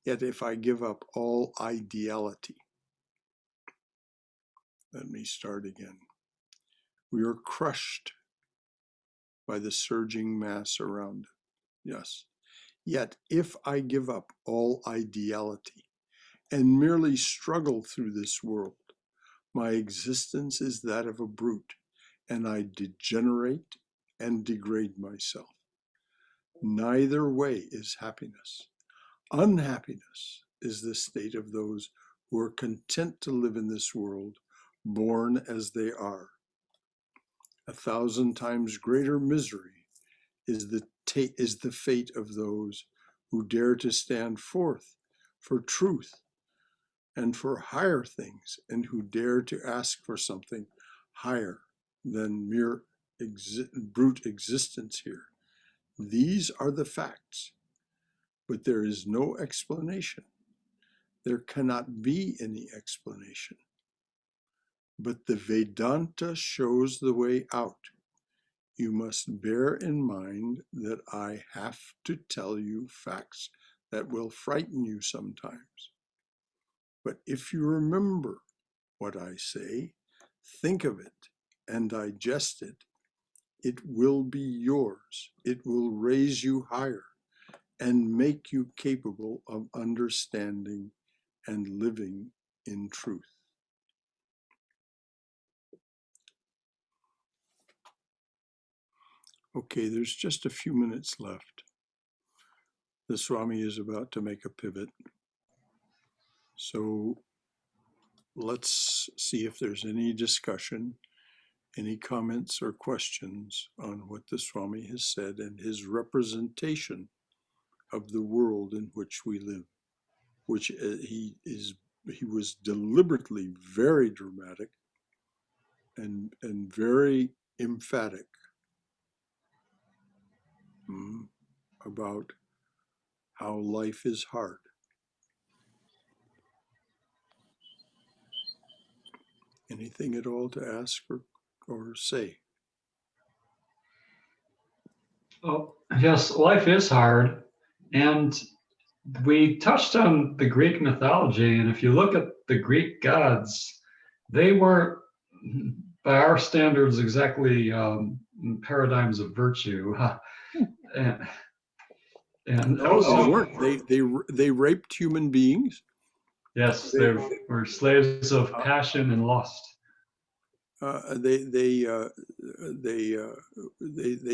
S1: yet if I give up all ideality, let me start again. We are crushed by the surging mass around us. Yes. Yet if I give up all ideality and merely struggle through this world, my existence is that of a brute, and I degenerate and degrade myself. Neither way is happiness. Unhappiness is the state of those who are content to live in this world, born as they are. 1,000 times greater misery is the fate of those who dare to stand forth for truth and for higher things, and who dare to ask for something higher than mere brute existence here. These are the facts, but there is no explanation. There cannot be any explanation. But the Vedanta shows the way out. You must bear in mind that I have to tell you facts that will frighten you sometimes. But if you remember what I say, think of it and digest it, it will be yours. It will raise you higher and make you capable of understanding and living in truth. Okay, there's just a few minutes left. The Swami is about to make a pivot. So let's see if there's any discussion, any comments or questions on what the Swami has said and his representation of the world in which we live, which he was deliberately very dramatic and very emphatic about how life is hard. Anything at all to ask or say?
S6: Oh, yes, life is hard. And we touched on the Greek mythology. And if you look at the Greek gods, they were, by our standards, exactly paradigms of virtue. And
S1: No,
S6: also,
S1: they weren't. They raped human beings.
S6: yes, they were slaves of passion and lust.
S1: They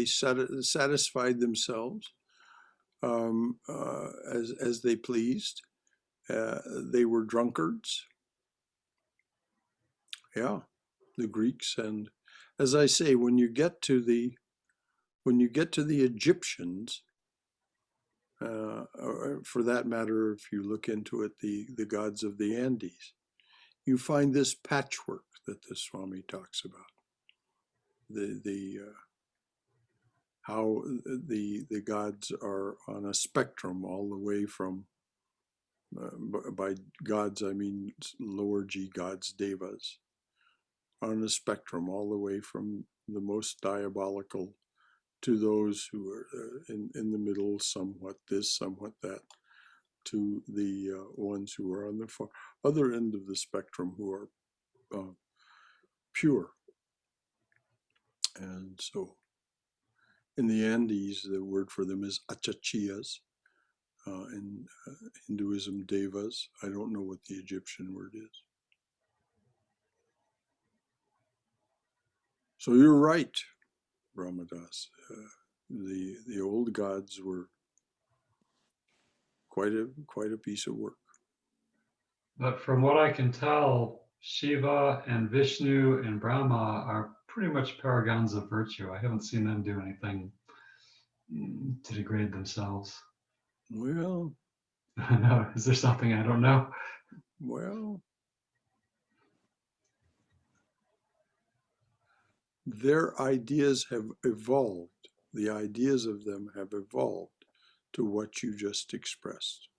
S1: satisfied themselves as they pleased. They were drunkards. Yeah, the Greeks, and as I say, when you get to the Egyptians, or for that matter, if you look into it, the gods of the Andes, you find this patchwork that the Swami talks about. How the gods are on a spectrum all the way from, by gods I mean lower G gods, devas, on a spectrum all the way from the most diabolical to those who are in the middle, somewhat this, somewhat that, to the ones who are on the far other end of the spectrum, who are pure. And so in the Andes, the word for them is achachiyas. In Hinduism, devas. I don't know what the Egyptian word is. So you're right, Brahmadas. The old gods were quite a piece of work.
S6: But from what I can tell, Shiva and Vishnu and Brahma are pretty much paragons of virtue. I haven't seen them do anything to degrade themselves.
S1: Well,
S6: No, is there something I don't know?
S1: well, their ideas have evolved. The ideas of them have evolved to what you just expressed.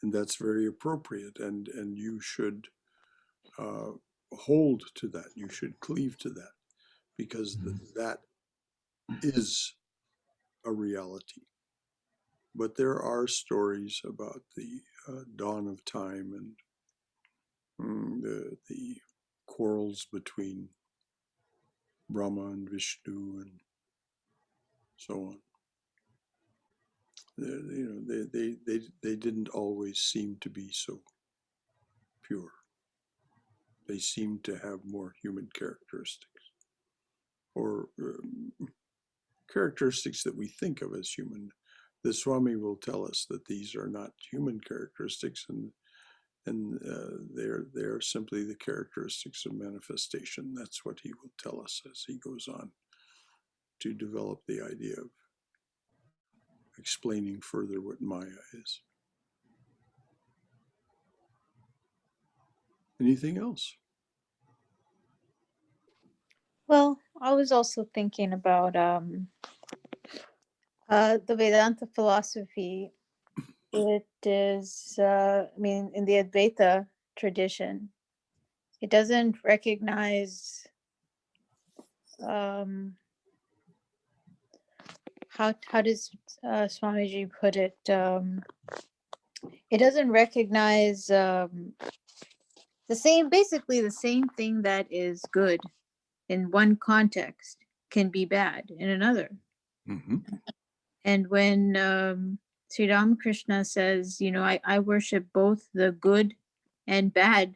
S1: And that's very appropriate. And you should hold to that. You should cleave to that, because that is a reality. But there are stories about the dawn of time and the quarrels between Brahma and Vishnu and so on. They didn't always seem to be so pure. They seemed to have more human characteristics, or characteristics that we think of as human. The Swami will tell us that these are not human characteristics, and they're simply the characteristics of manifestation. That's what he will tell us as he goes on to develop the idea of explaining further what Maya is. Anything else?
S4: Well, I was also thinking about the Vedanta philosophy. It is, I mean, in the Advaita tradition, it doesn't recognize how does Swamiji put it? It doesn't recognize basically the same thing that is good in one context can be bad in another.
S1: Mm-hmm.
S4: And when Sri Ramakrishna says, you know, I worship both the good and bad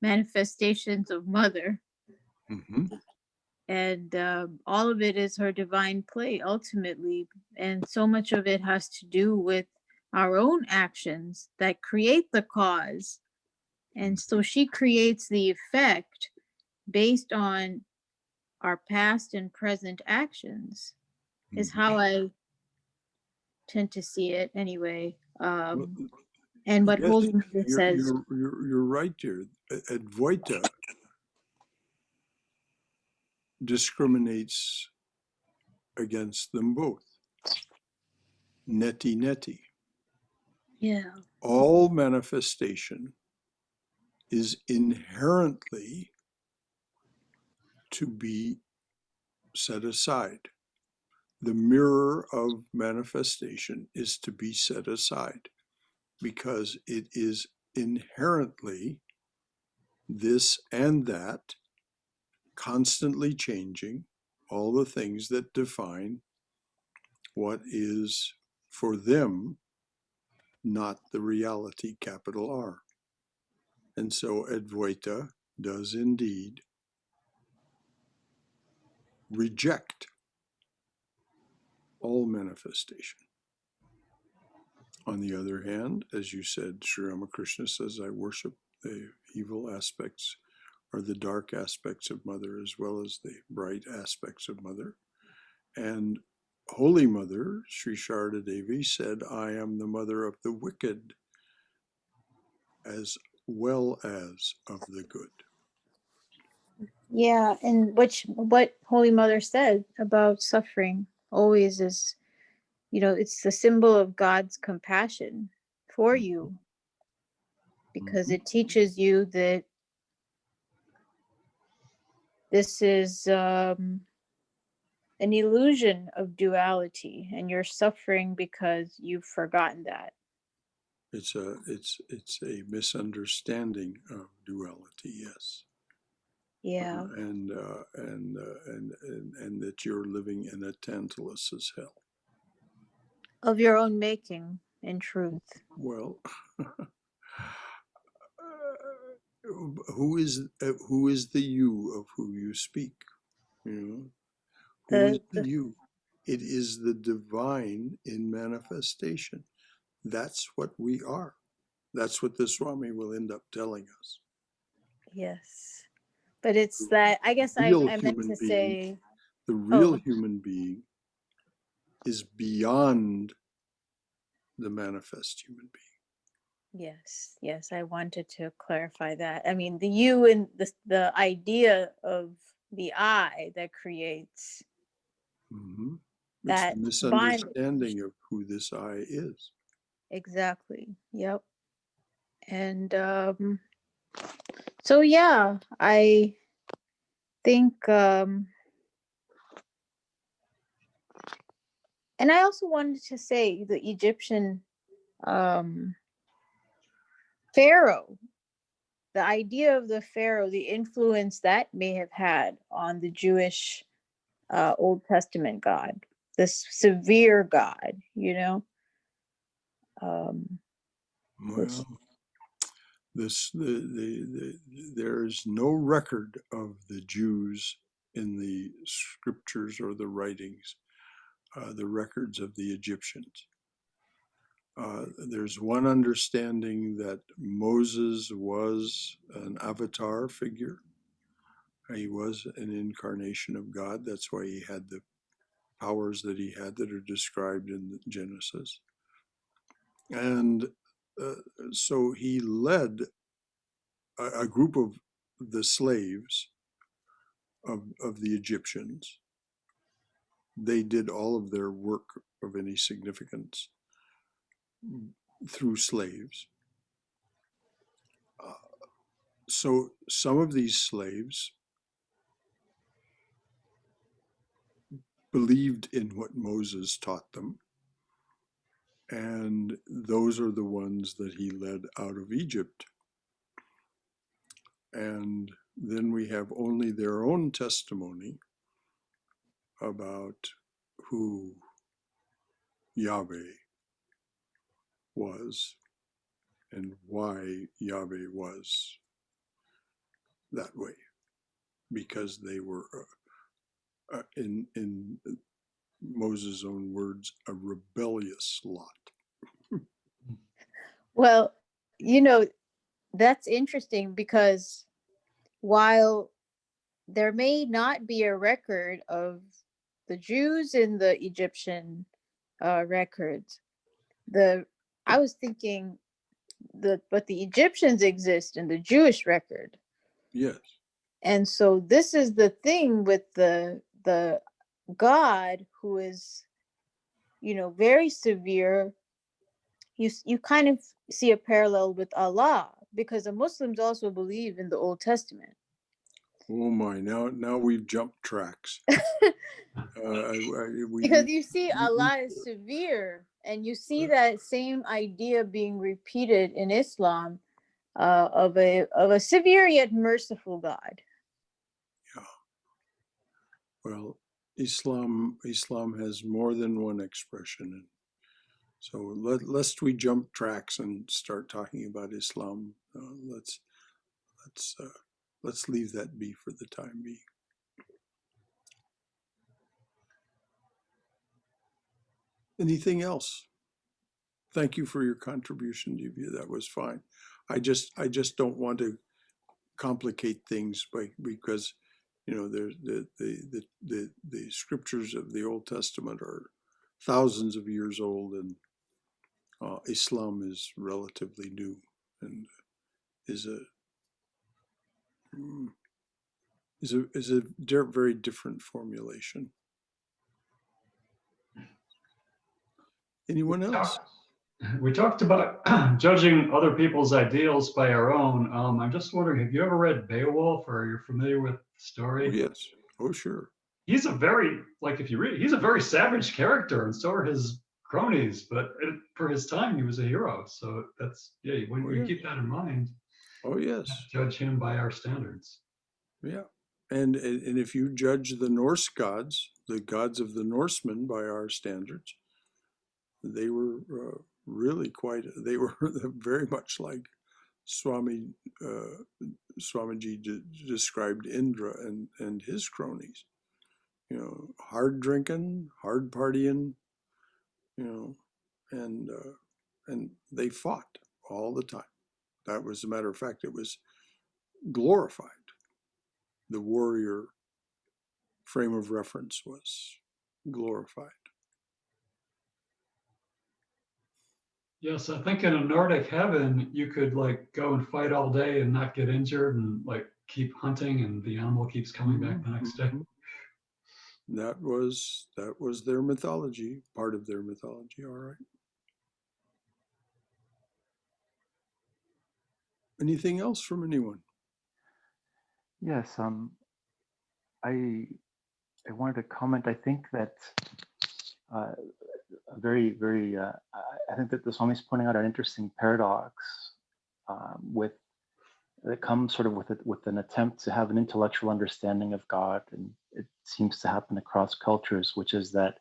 S4: manifestations of Mother,
S1: Mm-hmm.
S4: and all of it is her divine play ultimately. And so much of it has to do with our own actions that create the cause. And so she creates the effect based on our past and present actions, is
S1: Mm-hmm.
S4: how I tend to see it anyway.
S1: Well,
S4: And what
S1: yes,
S4: Holy Mother says.
S1: you're right, dear. Advaita discriminates against them both. Neti neti.
S4: Yeah.
S1: All manifestation is inherently to be set aside. The mirror of manifestation is to be set aside because it is inherently this and that, constantly changing, all the things that define what is for them not the reality, capital R. And so Advaita does indeed reject all manifestation. On the other hand, as you said, Sri Ramakrishna says, I worship the evil aspects or the dark aspects of Mother as well as the bright aspects of Mother. And Holy Mother, Sri Sharda Devi, said, I am the mother of the wicked as well as of the good.
S4: Yeah, and what Holy Mother said about suffering always is, you know, it's the symbol of God's compassion for you, because it teaches you that this is an illusion of duality, and you're suffering because you've forgotten that.
S1: It's a misunderstanding of duality, yes.
S4: Yeah,
S1: And that you're living in a Tantalus's hell.
S4: of your own making, in truth.
S1: Well, who is the you of who you speak? You know, who is the you? It is the divine in manifestation. That's what we are. That's what the Swami will end up telling us.
S4: Yes, but it's that, I guess I
S1: Real
S4: meant
S1: human
S4: to
S1: being,
S4: say,
S1: the real
S4: oh,
S1: human being is beyond the manifest human being.
S4: yes, I wanted to clarify that. I mean, the you and the idea of the I that creates
S1: Mm-hmm. It's the
S4: that bondage.
S1: misunderstanding of who this I is.
S4: Exactly. Yep. And so yeah, I think and I also wanted to say the Egyptian um pharaoh, the idea of the pharaoh, the influence that may have had on the Jewish Old Testament God, this severe God, you know. Which
S1: Well, there is no record of the Jews in the scriptures or the writings, the records of the Egyptians. There's one understanding that Moses was an avatar figure. He was an incarnation of God. That's why he had the powers that he had that are described in Genesis. And so he led a group of the slaves of the Egyptians. They did all of their work of any significance through slaves. So some of these slaves believed in what Moses taught them, and those are the ones that he led out of Egypt. And then we have only their own testimony about who Yahweh was and why Yahweh was that way, because they were, in Moses' own words, a rebellious lot.
S4: Well, you know, that's interesting because while there may not be a record of the Jews in the Egyptian records, I was thinking but the Egyptians exist in the Jewish record.
S1: Yes.
S4: And so this is the thing with the God who is, very severe. You kind of see a parallel with Allah, because the Muslims also believe in the Old Testament.
S1: Oh my! Now we've jumped tracks.
S4: Because you see Allah is severe, and you see that same idea being repeated in Islam, of a severe yet merciful God.
S1: Yeah. Well, Islam has more than one expression, and so lest we jump tracks and start talking about Islam, let's leave that be for the time being. Anything else? Thank you for your contribution, Divya. That was fine. I just don't want to complicate things because there's the scriptures of the Old Testament are thousands of years old, and Islam is relatively new and is a very different formulation. Anyone else?
S6: We talked about judging other people's ideals by our own. I'm just wondering, have you ever read Beowulf, or you're familiar with the story?
S1: Oh, yes. Oh, sure.
S6: He's a very, if you read, he's a very savage character, and so are his cronies. But for his time, he was a hero. So that's, we keep that in mind.
S1: Oh, yes.
S6: Judge him by our standards.
S1: Yeah. And if you judge the Norse gods, the gods of the Norsemen, by our standards, they were they were very much like Swamiji described Indra and his cronies. Hard drinking, hard partying, and they fought all the time. That was, as a matter of fact, it was glorified. The warrior frame of reference was glorified.
S6: Yes, I think in a Nordic heaven, you could go and fight all day and not get injured, and keep hunting, and the animal keeps coming back the next day.
S1: That was their mythology, part of their mythology. All right. Anything else from anyone?
S7: Yes, I wanted to comment. I think that I think that the Swami is pointing out an interesting paradox that comes sort of with an attempt to have an intellectual understanding of God, and it seems to happen across cultures, which is that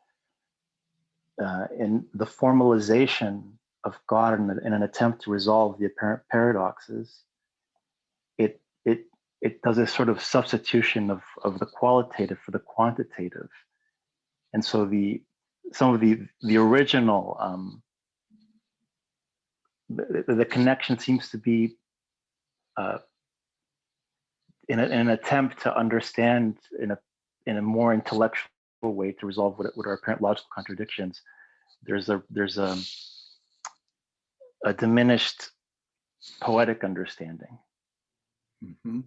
S7: in the formalization of God in an attempt to resolve the apparent paradoxes, it does a sort of substitution of the qualitative for the quantitative, and so some of the original the connection seems to be in an attempt to understand in a more intellectual way to resolve what are apparent logical contradictions, there's a diminished poetic understanding,
S1: Mm-hmm.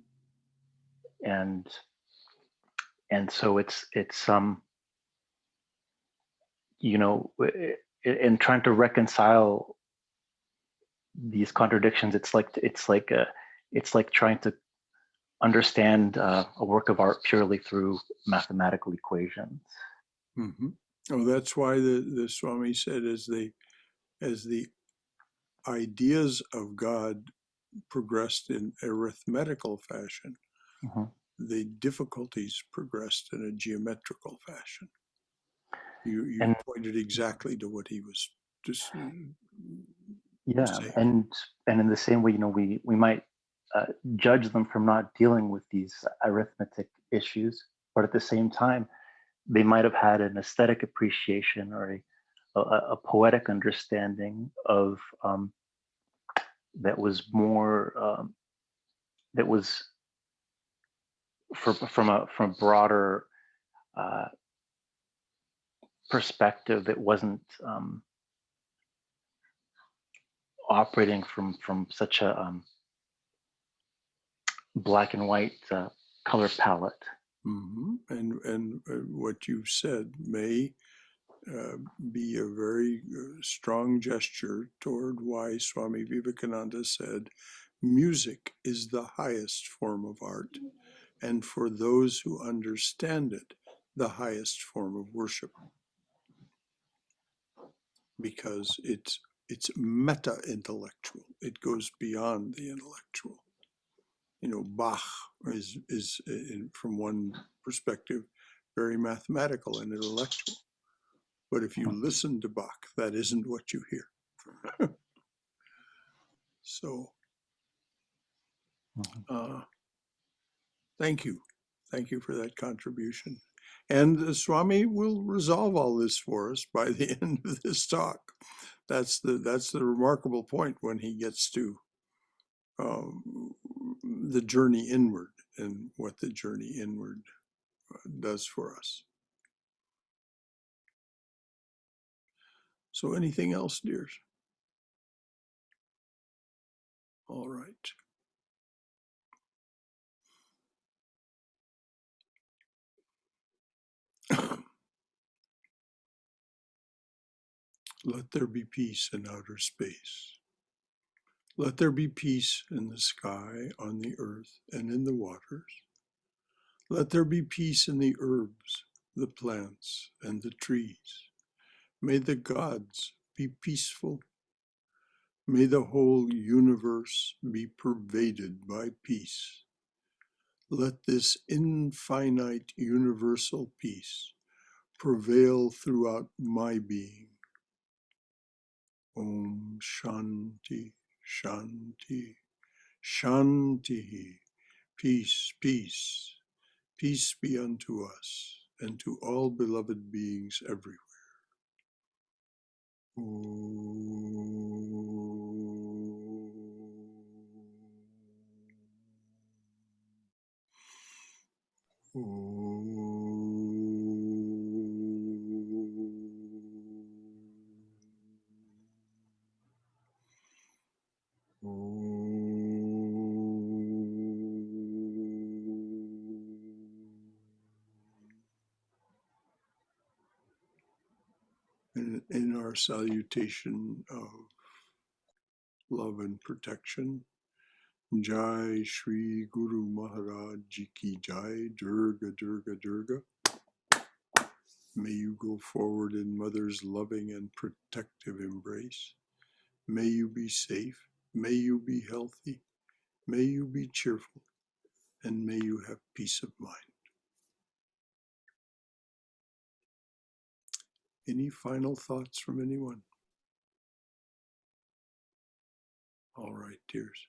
S7: and so it's in trying to reconcile these contradictions, it's like trying to understand a work of art purely through mathematical equations.
S1: Mm-hmm. Oh, that's why the Swami said, as the ideas of God progressed in arithmetical fashion,
S7: Mm-hmm.
S1: the difficulties progressed in a geometrical fashion. You
S7: And
S1: pointed exactly to what he was just
S7: yeah,
S1: saying.
S7: and in the same way, we might judge them from not dealing with these arithmetic issues, but at the same time, they might have had an aesthetic appreciation or a poetic understanding of that was more that was from a broader perspective, that wasn't operating from such a black and white color palette.
S1: Mm-hmm. And what you said may be a very strong gesture toward why Swami Vivekananda said music is the highest form of art, and for those who understand it, the highest form of worship, because it's meta-intellectual. It goes beyond the intellectual. Bach is from one perspective very mathematical and intellectual, but if you listen to Bach, that isn't what you hear. So thank you for that contribution, and the Swami will resolve all this for us by the end of this talk. That's the remarkable point, when he gets to the journey inward and what the journey inward does for us. So anything else, dears? All right. Let there be peace in outer space. Let there be peace in the sky, on the earth, and in the waters. Let there be peace in the herbs, the plants, and the trees. May the gods be peaceful. May the whole universe be pervaded by peace. Let this infinite universal peace prevail throughout my being. Om Shanti, Shanti, Shanti. Peace, peace, peace be unto us and to all beloved beings everywhere. In our salutation of love and protection, Jai Shri Guru Maharaj Ji Ki Jai, Durga, Durga, Durga. May you go forward in Mother's loving and protective embrace. May you be safe. May you be healthy. May you be cheerful. And may you have peace of mind. Any final thoughts from anyone? All right, dears.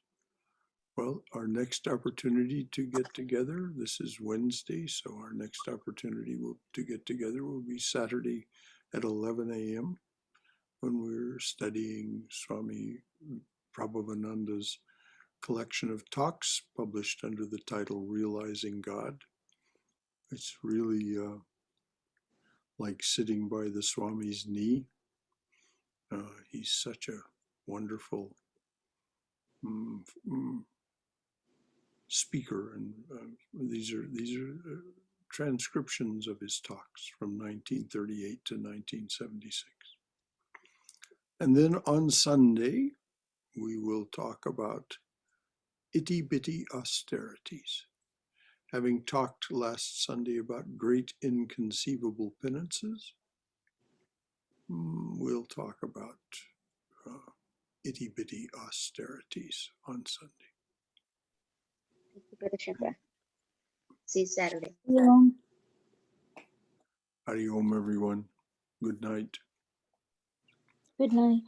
S1: Well, our next opportunity to get together, this is Wednesday, so our next opportunity to get together will be Saturday at 11 a.m. when we're studying Swami Prabhavananda's collection of talks published under the title Realizing God. It's really like sitting by the Swami's knee. He's such a wonderful speaker, and these are transcriptions of his talks from 1938 to 1976. And then on Sunday, we will talk about itty-bitty austerities. Having talked last Sunday about great inconceivable penances, we'll talk about itty-bitty austerities on Sunday.
S2: Thank you, Brother Shankara. See you Saturday.
S4: Yeah.
S1: Hari Om, everyone. Good night.
S4: Good night.